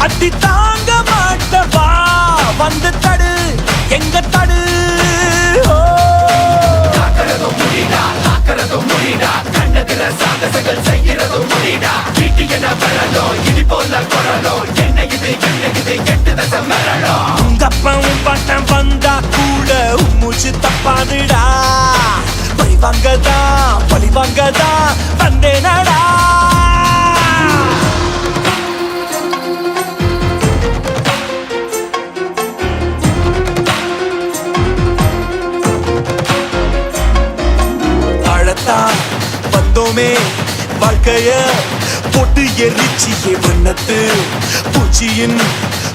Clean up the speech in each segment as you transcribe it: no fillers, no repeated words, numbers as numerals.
அடி தாங்க மாட்டவா வந்து தடு எங்க தடு கண்ணதில சாகசங்கள் செய்கிறதும் முடிடா வீட்டு என வரலோ இடி போல குரலோ என்ன இது கெட்டத மரலோ உங்க அப்பாவும் பட்டம் வந்தா கூட மூச்சு தப்பாதுடா பழிவாங்கதா வந்தேனடா வந்தோமே வாழ்க்கைய போட்டு எரிச்சியே வண்ணத்து பூச்சியின்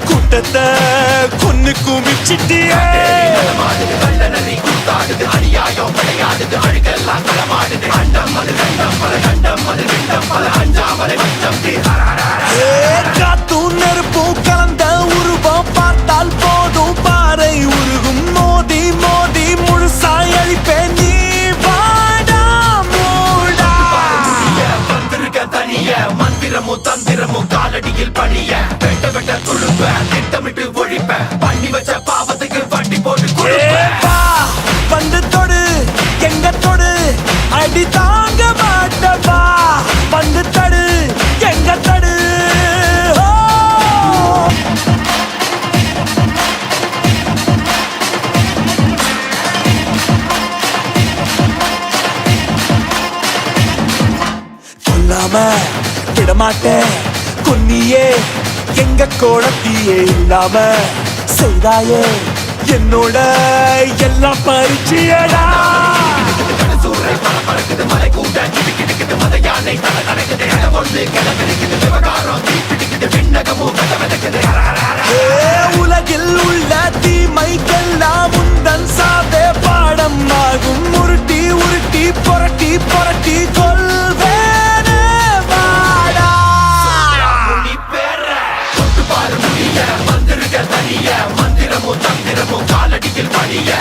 கூட்டத்தை கொன்னு குமிச்சிட்டியே காத்தும் நெருப்பும் கலந்த உருவம் பார்த்தால் போதும் பாறை உருகும் மோதி மோதி முழுசாய் அழிப்பேன் நீ தந்திரமும் காலடியில் பணிய வெட்ட துழுப்ப திட்டமிட்டு ஒழிப்ப பண்ணி வச்ச பாவத்துக்கு வண்டி போட்டு வந்து தொடு எங்க தொடு அடி தாங்க மாட்டவா வந்து தடு எங்க தடு கொல்லாம விடமாட்டேன் கொன்னியே எங்க கோடத்தியே இல்லாம செய்தாயே என்னோட எல்லாம் பரிச்சியடா உலகில் உள்ள தீமைக்கெல்லாம் முந்தன் சாவே பாடம் ஆகும் உருட்டி உருட்டி புரட்டி புரட்டி கொள்வே மந்திரமும் தந்திரமும் காலடியில் பணிய